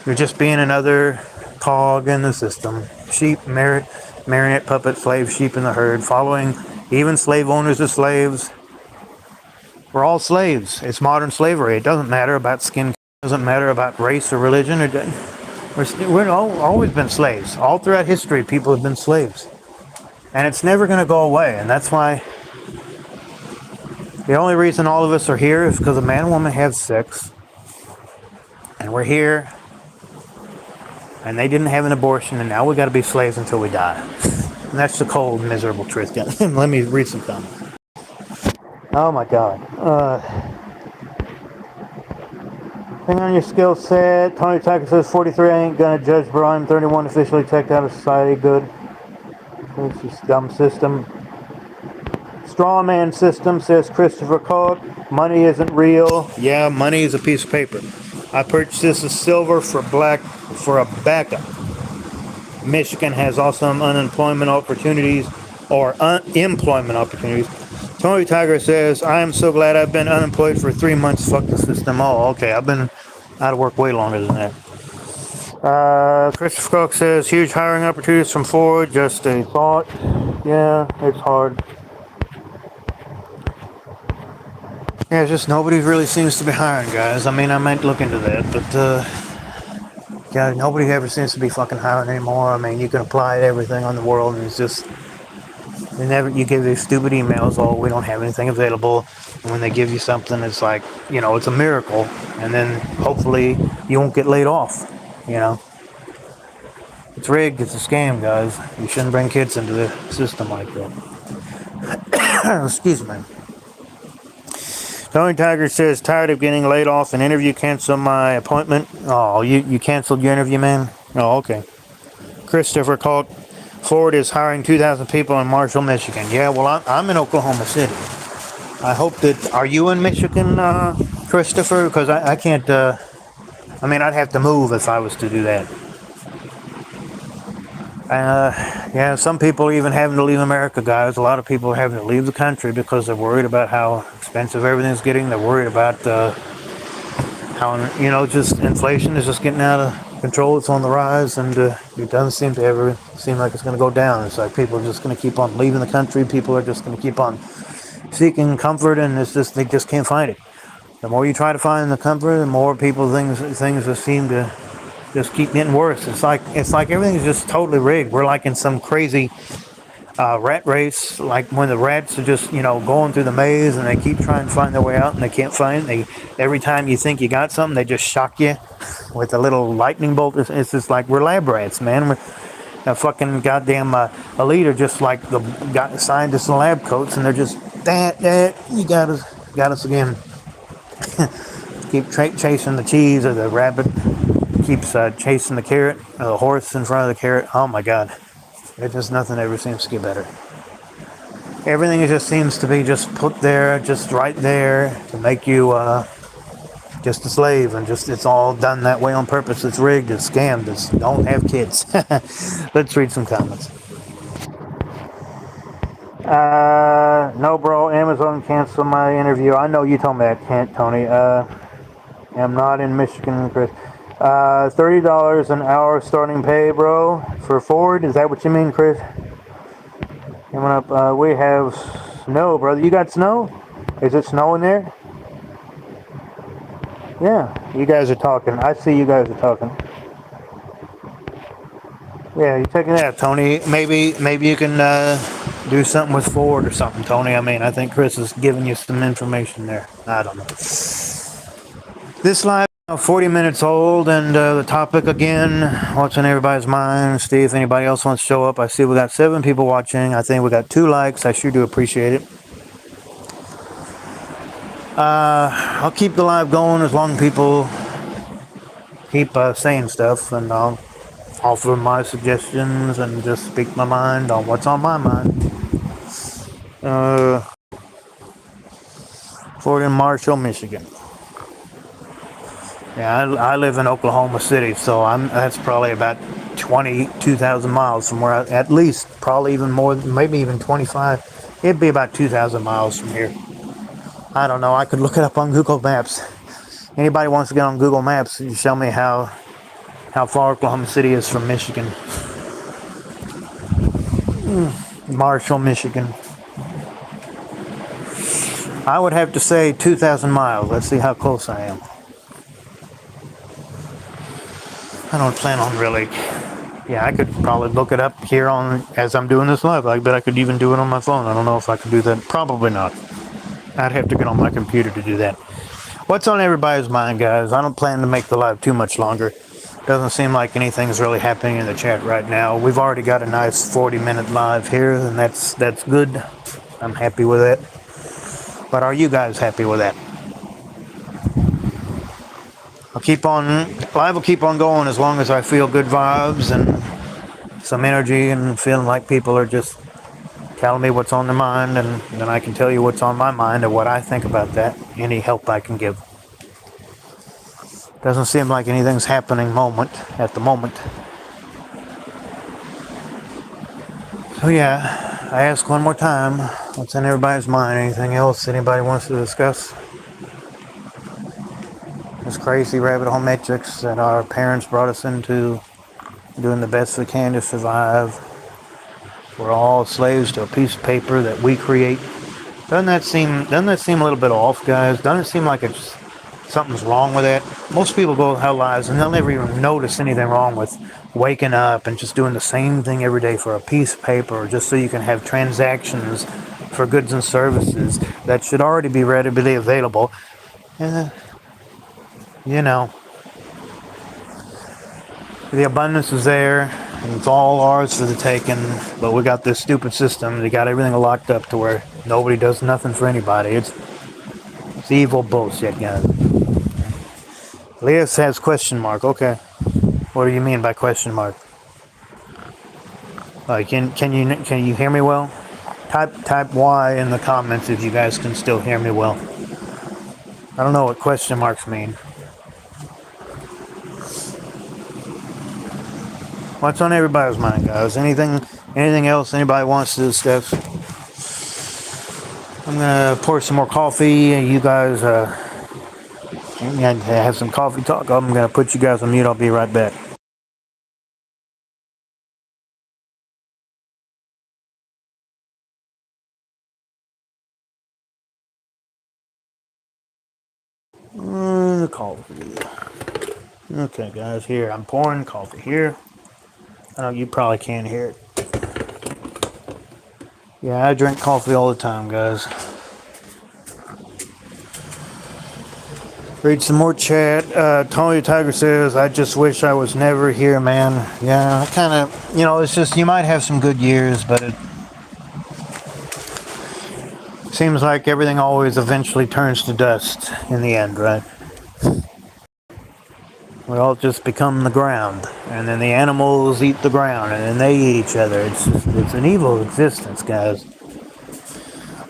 You're just being another cog in the system. Sheep, marionette puppet, slave, sheep in the herd, following even slave owners as slaves. We're all slaves. It's modern slavery. It doesn't matter about skin. It doesn't matter about race or religion. We've always been slaves. All throughout history, people have been slaves. And it's never going to go away. And that's why the only reason all of us are here is because a man and woman have sex. And we're here. And they didn't have an abortion. And now we got to be slaves until we die. And that's the cold, miserable truth. Let me read some comments. Oh my God. Hang on your skill set. Tony Tucker says 43. I ain't going to judge, bro. I'm 31. Officially checked out of society. Good. It's just dumb system. Straw man system, says Christopher Koch. Money isn't real. Yeah, money is a piece of paper. I purchased this as silver for a backup. Michigan has awesome unemployment opportunities or employment opportunities. Tony Tiger says, I am so glad I've been unemployed for 3 months. Fuck the system. Oh, okay. I've been out of work way longer than that. Christopher Cook says, huge hiring opportunities from Ford, just a thought. Yeah, it's hard. Yeah, it's just nobody really seems to be hiring, guys. I mean, I might look into that, but, yeah, nobody ever seems to be fucking hiring anymore. I mean, you can apply to everything on the world, and it's just, you give these stupid emails, oh, we don't have anything available. And when they give you something, it's like, it's a miracle. And then hopefully you won't get laid off. It's rigged. It's a scam, guys. You shouldn't bring kids into the system like that. Excuse me. Tony Tiger says, tired of getting laid off and interview, cancel my appointment. Oh, you canceled your interview, man? Oh, okay. Christopher called. Ford is hiring 2,000 people in Marshall, Michigan. Yeah, well, I'm in Oklahoma City. I hope that... Are you in Michigan, Christopher? Because I can't... I'd have to move if I was to do that. Yeah, some people are even having to leave America, guys. A lot of people are having to leave the country because they're worried about how expensive everything's getting. They're worried about how, just inflation is just getting out of control. It's on the rise, and it doesn't seem to ever seem like it's going to go down. It's like people are just going to keep on leaving the country. People are just going to keep on seeking comfort, and they just can't find it. The more you try to find the comfort, the more things just seem to just keep getting worse. It's like everything's just totally rigged. We're like in some crazy rat race, like when the rats are just going through the maze and they keep trying to find their way out and they can't find it. Every time you think you got something, they just shock you with a little lightning bolt. It's just like we're lab rats, man. We're a fucking goddamn elite are just like the scientists in lab coats, and they're just you got us again. Keep chasing the cheese, or the rabbit keeps chasing the carrot, or the horse in front of the carrot. Oh my God. Nothing ever seems to get better. Everything just seems to be just put there, just right there to make you just a slave, and it's all done that way on purpose. It's rigged, it's scammed, don't have kids. Let's read some comments. No, bro, Amazon canceled my interview. I know you told me that, can't, Tony. I'm not in Michigan, Chris. $30 an hour starting pay, bro, for Ford. Is that what you mean, Chris? Coming up, we have snow, brother. You got snow? Is it snowing there? Yeah, you guys are talking. I see you guys are talking. Yeah, you taking that, Tony. Maybe you can do something with Ford or something, Tony. I mean, I think Chris is giving you some information there. I don't know. This live is 40 minutes old, and the topic again, what's on everybody's mind? See if anybody else wants to show up. I see we got 7 people watching. I think we got 2 likes. I sure do appreciate it. I'll keep the live going as long as people keep saying stuff, and I'll offer my suggestions and just speak my mind on what's on my mind. Fort in Marshall, Michigan. Yeah, I live in Oklahoma City, so that's probably about 22,000 miles from where at least, probably even more, maybe even 25. It'd be about 2,000 miles from here. I don't know. I could look it up on Google Maps. Anybody wants to get on Google Maps, you show me how far Oklahoma City is from Michigan. Marshall, Michigan. I would have to say 2,000 miles. Let's see how close I am. I don't plan on really. Yeah, I could probably look it up here on as I'm doing this live. I bet I could even do it on my phone. I don't know if I could do that. Probably not. I'd have to get on my computer to do that. What's on everybody's mind, guys? I don't plan to make the live too much longer. Doesn't seem like anything's really happening in the chat right now. We've already got a nice 40-minute live here, and that's good. I'm happy with it. But are you guys happy with that? Live will keep on going as long as I feel good vibes and some energy and feeling like people are just telling me what's on their mind, and then I can tell you what's on my mind and what I think about that. Any help I can give. Doesn't seem like anything's happening at the moment. So yeah, I ask one more time, what's in everybody's mind? Anything else anybody wants to discuss? This crazy rabbit hole matrix that our parents brought us into, doing the best we can to survive. We're all slaves to a piece of paper that we create. Doesn't that seem a little bit off, guys? Doesn't it seem like something's wrong with that? Most people go their lives and they'll never even notice anything wrong with waking up and just doing the same thing every day for a piece of paper, or just so you can have transactions for goods and services that should already be readily available. You know, the abundance is there, and it's all ours for the taking, but we got this stupid system that got everything locked up to where nobody does nothing for anybody. It's evil bullshit, guys. Leah says question mark. Okay. What do you mean by question mark? Can you hear me well? Type Y in the comments if you guys can still hear me well. I don't know what question marks mean. What's on everybody's mind, guys? Anything else anybody wants to discuss? I'm gonna pour some more coffee. You guys have some coffee talk. I'm gonna put you guys on mute. I'll be right back. Coffee. Okay, guys. Here, I'm pouring coffee here. You probably can't hear it. Yeah, I drink coffee all the time, guys. Read some more chat. Tony Tiger says, I just wish I was never here, man. Yeah, I kind of, it's just, you might have some good years, but it seems like everything always eventually turns to dust in the end, right? We all just become the ground, and then the animals eat the ground, and then they eat each other. It's an evil existence, guys.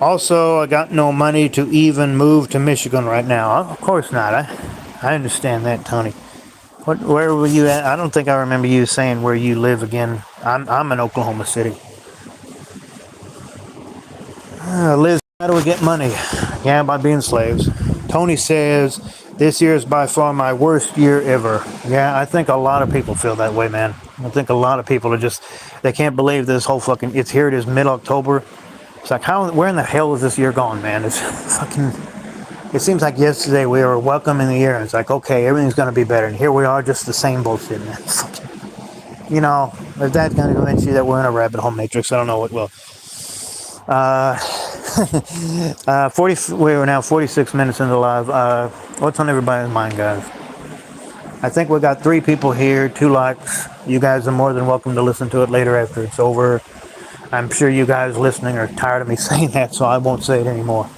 Also, I got no money to even move to Michigan right now. Of course not. I understand that, Tony. Where were you at? I don't think I remember you saying where you live again. I'm in Oklahoma City. Liz, how do we get money? Yeah, by being slaves. Tony says, this year is by far my worst year ever. Yeah, I think a lot of people feel that way, man. I think a lot of people are they can't believe this whole it's here it is mid-October. It's like, where in the hell is this year gone, man? It's fucking, It seems like yesterday we were welcoming the year, and it's like, okay, everything's going to be better, and here we are, just the same bullshit, man. You know, if that's going to convince you that we're in a rabbit hole matrix, I don't know what will. 40. We are now 46 minutes into live. What's on everybody's mind, guys? I think we got 3 people here, 2 likes. You guys are more than welcome to listen to it later after it's over. I'm sure you guys listening are tired of me saying that, so I won't say it anymore.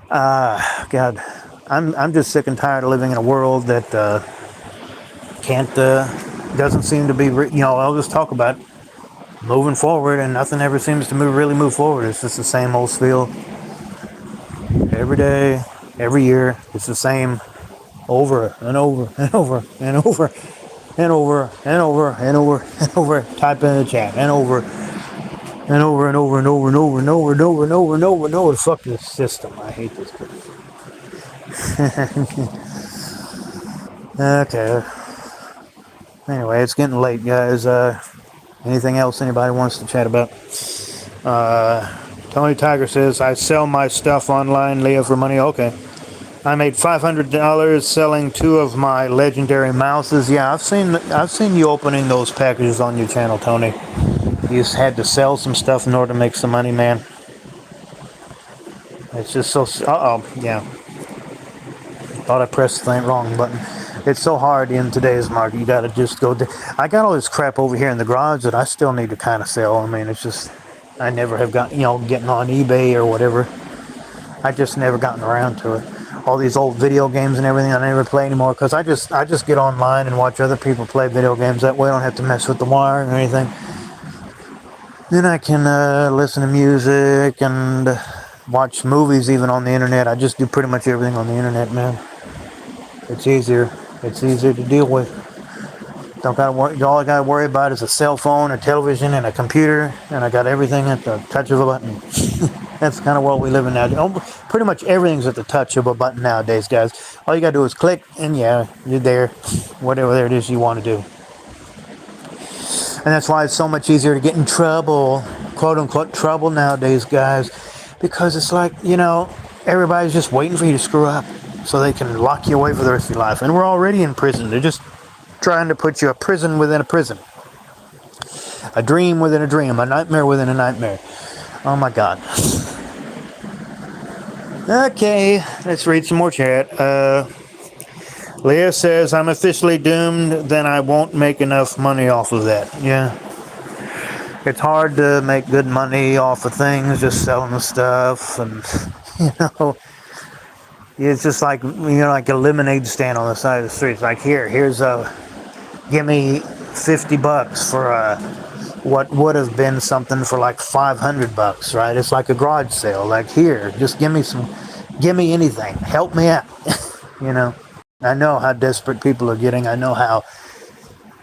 God, I'm just sick and tired of living in a world that doesn't seem to be, I'll just talk about moving forward, and nothing ever seems to really move forward. It's just the same old spiel every day, every year. It's the same over and over and over and over and over and over and over and over. Type in the chat and over and over and over and over and over and over and over and over and over and over. Fuck this system. I hate this place. Okay. Anyway, it's getting late, guys. Anything else anybody wants to chat about? Tony Tiger says, I sell my stuff online, Leah, for money. Okay. I made $500 selling 2 of my legendary mouses. Yeah, I've seen you opening those packages on your channel, Tony. You just had to sell some stuff in order to make some money, man. It's just so... yeah. Thought I pressed the wrong button. It's so hard in today's market. You gotta just go... I got all this crap over here in the garage that I still need to kind of sell. I mean, it's just... I never have gotten, getting on eBay or whatever. I just never gotten around to it. All these old video games and everything I never play anymore because I just get online and watch other people play video games. That way I don't have to mess with the wire or anything. Then I can listen to music and watch movies even on the internet. I just do pretty much everything on the internet, man. It's easier. It's easier to deal with. Don't gotta worry. All I gotta worry about is a cell phone, a television, and a computer, and I got everything at the touch of a button. That's the kind of world we live in now. Pretty much everything's at the touch of a button nowadays, guys. All you gotta do is click, and yeah, you're there. Whatever it is you want to do. And that's why it's so much easier to get in trouble, quote-unquote trouble nowadays, guys. Because it's like, everybody's just waiting for you to screw up so they can lock you away for the rest of your life. And we're already in prison. They're just trying to put you a prison within a prison. A dream within a dream. A nightmare within a nightmare. Oh, my God. Okay, let's read some more chat. Leah says, I'm officially doomed, then I won't make enough money off of that. Yeah. It's hard to make good money off of things, just selling the stuff. And, it's just like, like a lemonade stand on the side of the street. It's like, here's give me $50 for what would have been something for like $500, right? It's like a garage sale. Like, here, just give me anything. Help me out. I know how desperate people are getting. I know how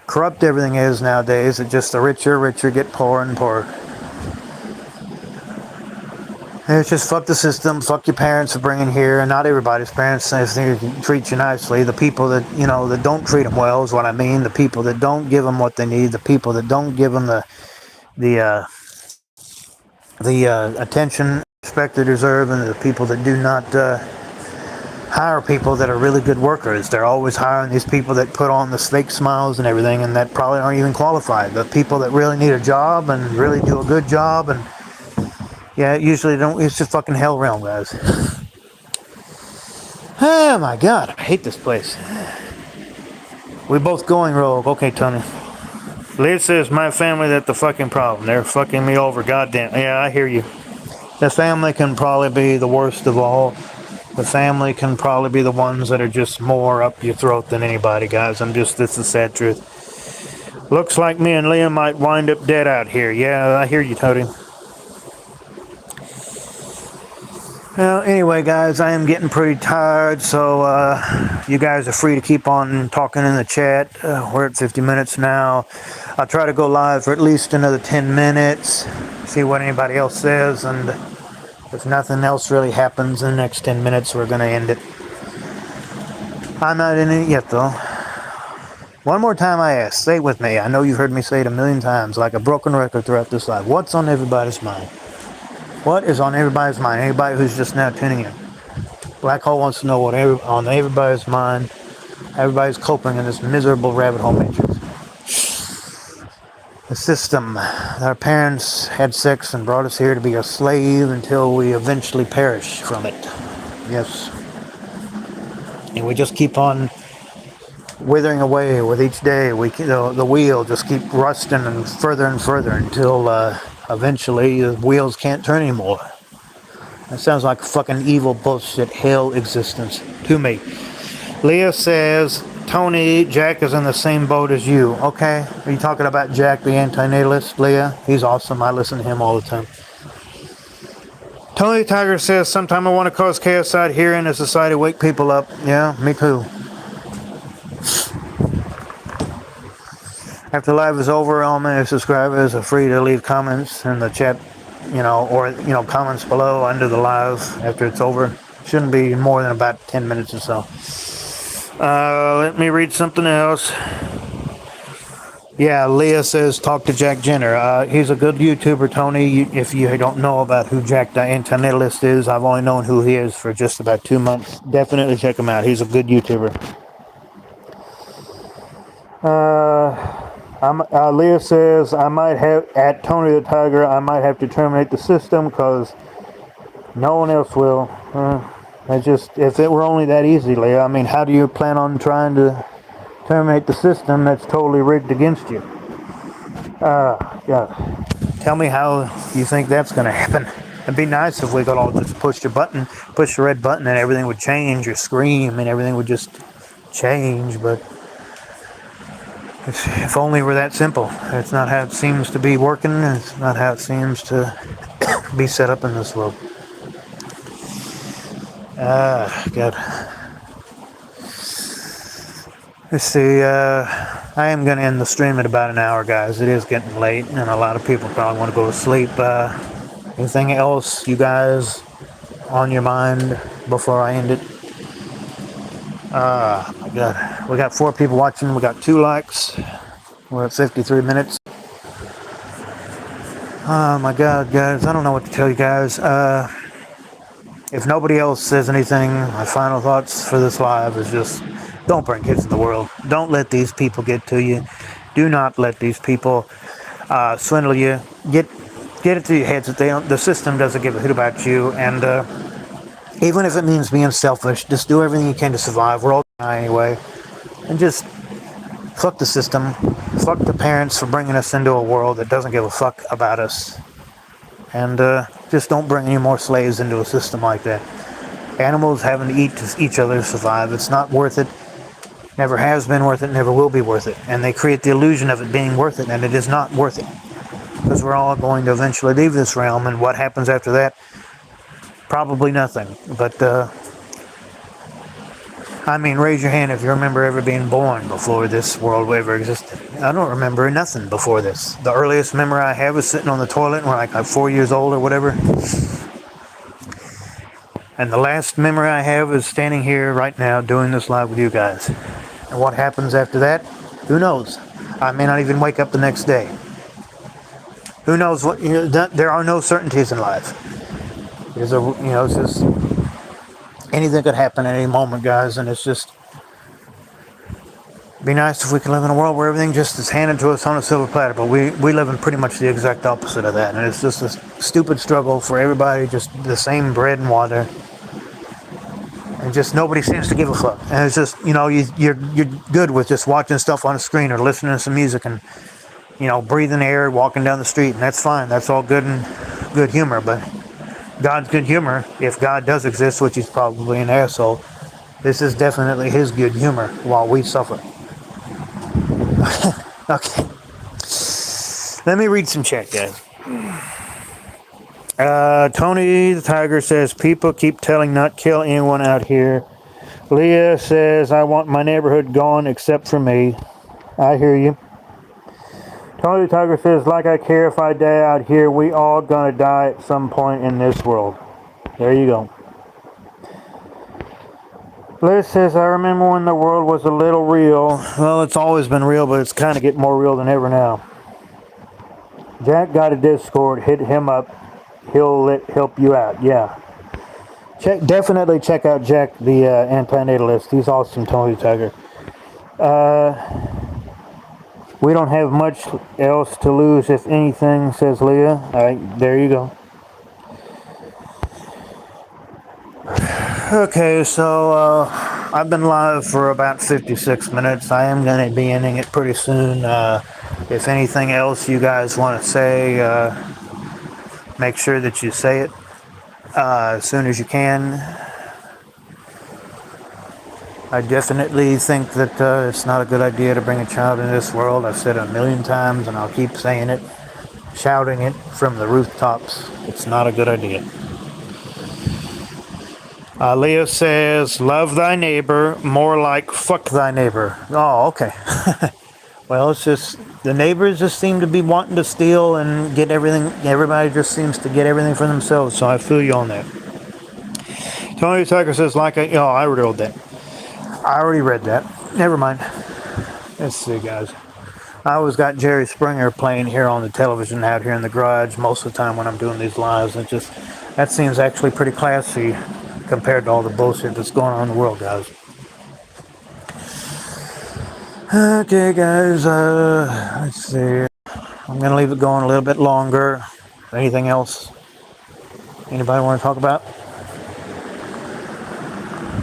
corrupt everything is nowadays. It's just the richer get poorer and poorer. And it's just fuck the system, fuck your parents for bringing here, and not everybody's parents they treat you nicely. The people that, that don't treat them well is what I mean. The people that don't give them what they need, the people that don't give them the attention, respect they deserve, and the people that do not hire people that are really good workers. They're always hiring these people that put on the fake smiles and everything, and that probably aren't even qualified. The people that really need a job and really do a good job, and yeah, usually don't. It's just fucking hell realm, guys. Oh my God, I hate this place. We're both going rogue. Okay, Tony. Liz says, my family, that's the fucking problem. They're fucking me over, goddamn. Yeah, I hear you. The family can probably be the worst of all. The family can probably be the ones that are just more up your throat than anybody, guys. This is the sad truth. Looks like me and Liam might wind up dead out here. Yeah, I hear you, Tony. Well, anyway, guys, I am getting pretty tired, so you guys are free to keep on talking in the chat. We're at 50 minutes now. I'll try to go live for at least another 10 minutes, see what anybody else says, and if nothing else really happens in the next 10 minutes, we're going to end it. I'm not in it yet, though. One more time I ask, say it with me. I know you've heard me say it a million times, like a broken record throughout this life. What's on everybody's mind? What is on everybody's mind? Anybody who's just now tuning in? Black Hole wants to know what on everybody's mind. Everybody's coping in this miserable rabbit hole matrix. The system. Our parents had sex and brought us here to be a slave until we eventually perish from it. Yes. And we just keep on withering away with each day. The wheel just keep rusting and further until eventually the wheels can't turn anymore. That sounds like fucking evil bullshit hell existence to me. Leah says, Tony, Jack is in the same boat as you. Okay, are you talking about Jack, the anti-natalist, Leah? He's awesome. I listen to him all the time. Tony Tiger says, sometime I want to cause chaos out here in the society, wake people up. Yeah, me too. After live is over, all my subscribers are free to leave comments in the chat, or comments below under the live after it's over. Shouldn't be more than about 10 minutes or so. Let me read something else. Yeah, Leah says, talk to Jack Jenner. He's a good YouTuber, Tony. If you don't know about who Jack the Anti-Natalist is, I've only known who he is for just about 2 months. Definitely check him out. He's a good YouTuber. Leah says, at Tony the Tiger, I might have to terminate the system because no one else will. If it were only that easy, Leah, I mean, how do you plan on trying to terminate the system that's totally rigged against you? Yeah. Tell me how you think that's going to happen. It'd be nice if we could all just push the red button, and everything would change, or scream, and everything would just change, but if only we're that simple. It's not how it seems to be working. It's not how it seems to be set up in this world. God. Let's see. I am going to end the stream at about an hour, guys. It is getting late, and a lot of people probably want to go to sleep. Anything else, you guys, on your mind before I end it? My God. We got 4 people watching. We got 2 likes. We're at 53 minutes. Oh, my God, guys. I don't know what to tell you guys. If nobody else says anything, my final thoughts for this live is just don't bring kids in the world. Don't let these people get to you. Do not let these people swindle you. Get it to your heads that the system doesn't give a hoot about you. And even if it means being selfish, just do everything you can to survive. We're all gonna die anyway. And just fuck the system. Fuck the parents for bringing us into a world that doesn't give a fuck about us. And just don't bring any more slaves into a system like that. Animals having to eat each other to survive. It's not worth it. Never has been worth it. Never will be worth it. And they create the illusion of it being worth it, and it is not worth it. Because we're all going to eventually leave this realm, and what happens after that? Probably nothing. But, raise your hand if you remember ever being born before this world ever existed. I don't remember nothing before this. The earliest memory I have is sitting on the toilet when I'm like 4 years old or whatever. And the last memory I have is standing here right now doing this live with you guys. And what happens after that? Who knows? I may not even wake up the next day. Who knows what? There are no certainties in life. It's just anything could happen at any moment, guys, and it's just be nice if we could live in a world where everything just is handed to us on a silver platter, but we live in pretty much the exact opposite of that, and it's just a stupid struggle for everybody, just the same bread and water, and just nobody seems to give a fuck. And it's just, you're good with just watching stuff on a screen or listening to some music and, breathing air, walking down the street, and that's fine. That's all good and good humor, but God's good humor, if God does exist, which he's probably an asshole, this is definitely his good humor while we suffer. Okay. Let me read some chat, guys. Tony the Tiger says, people keep telling not kill anyone out here. Leah says, I want my neighborhood gone except for me. I hear you. Tony the Tiger says, like I care if I die out here, we all gonna die at some point in this world. There you go. Liz says, I remember when the world was a little real. Well, it's always been real, but it's kind of getting more real than ever now. Jack got a Discord. Hit him up. He'll help you out. Yeah. Definitely check out Jack, the antinatalist. He's awesome, Tony Tiger. We don't have much else to lose, if anything, says Leah. All right, there you go. Okay, so I've been live for about 56 minutes. I am going to be ending it pretty soon. If anything else you guys want to say, make sure that you say it as soon as you can. I definitely think that it's not a good idea to bring a child into this world. I've said it a million times and I'll keep saying it, shouting it from the rooftops. It's not a good idea. Leo says, love thy neighbor, more like fuck thy neighbor. Oh, okay. Well, it's just the neighbors just seem to be wanting to steal and get everything. Everybody just seems to get everything for themselves, so I feel you on that. Tony Tucker says, oh, I already read that. I already read that. Never mind. Let's see, guys. I always got Jerry Springer playing here on the television out here in the garage most of the time when I'm doing these lives. It just, that seems actually pretty classy compared to all the bullshit that's going on in the world, guys. Okay, guys, let's see. I'm going to leave it going a little bit longer. Anything else? Anybody want to talk about?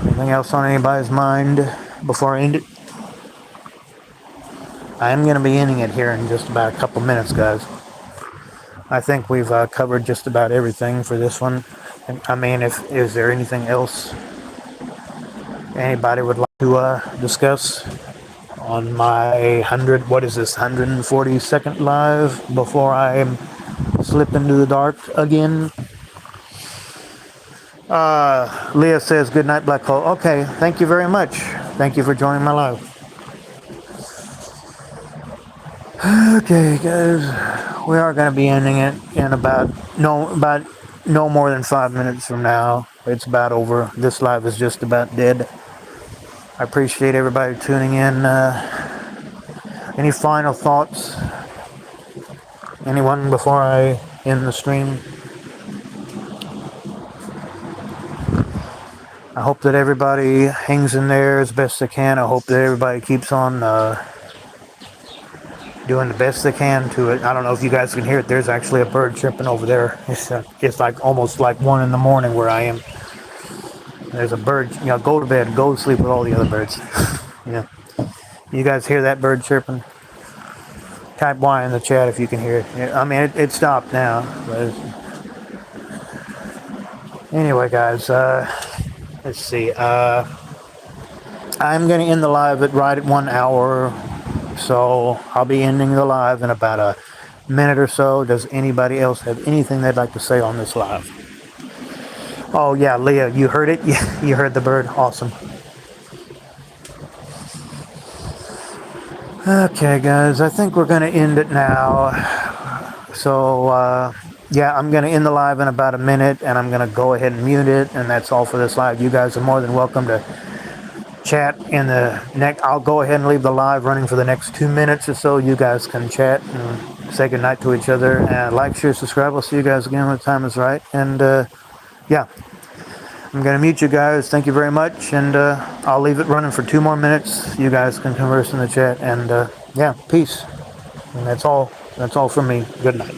Anything else on anybody's mind before I end it? I am going to be ending it here in just about a couple minutes, guys. I think we've covered just about everything for this one. I mean, is there anything else anybody would like to discuss on my 142nd live before I slip into the dark again? Leah says, good night, Black Hole. Okay, thank you very much. Thank you for joining my live. Okay, guys, we are going to be ending it in about no more than 5 minutes from now. It's about over. This live is just about dead. I appreciate everybody tuning in. Any final thoughts? Anyone before I end the stream? I hope that everybody hangs in there as best they can. I hope that everybody keeps on doing the best they can to it. I don't know if you guys can hear it. There's actually a bird chirping over there. It's like almost like 1 in the morning where I am. There's a bird. Go to bed. Go to sleep with all the other birds. Yeah. You guys hear that bird chirping? Type Y in the chat if you can hear it. I mean, it stopped now. But anyway, guys, let's see. I'm going to end the live right at 1 hour. So I'll be ending the live in about a minute or so. Does anybody else have anything they'd like to say on this live? Oh, yeah, Leah, you heard it? You heard the bird? Awesome. Okay, guys, I think we're going to end it now. So, yeah, I'm going to end the live in about a minute, and I'm going to go ahead and mute it, and that's all for this live. You guys are more than welcome to chat in the next. I'll go ahead and leave the live running for the next 2 minutes or so. You guys can chat and say goodnight to each other, and like, share, subscribe. I'll see you guys again when the time is right. And yeah, I'm going to mute you guys. Thank you very much, and I'll leave it running for 2 more minutes. You guys can converse in the chat, and yeah, peace. And that's all from me. Good night.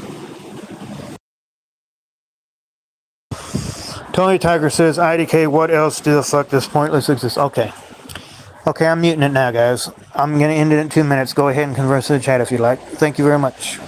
Tony Tiger says, IDK, what else do the fuck this pointless exist? Okay, I'm muting it now, guys. I'm going to end it in 2 minutes. Go ahead and converse in the chat if you like. Thank you very much.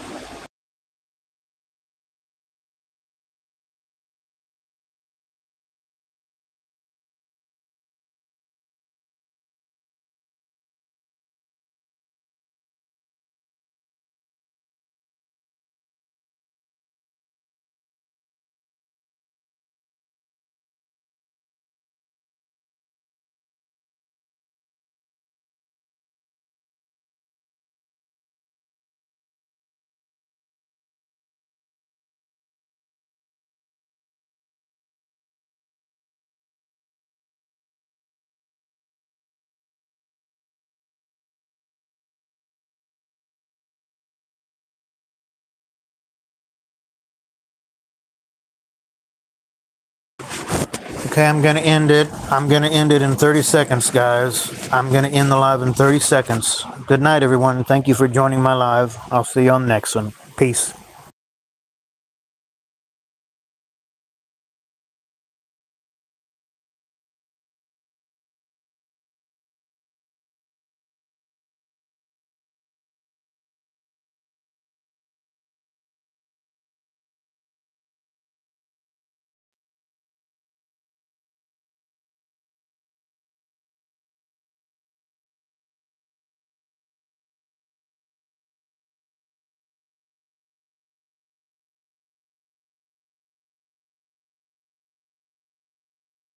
Okay, I'm going to end it. I'm going to end it in 30 seconds, guys. I'm going to end the live in 30 seconds. Good night, everyone. Thank you for joining my live. I'll see you on the next one. Peace.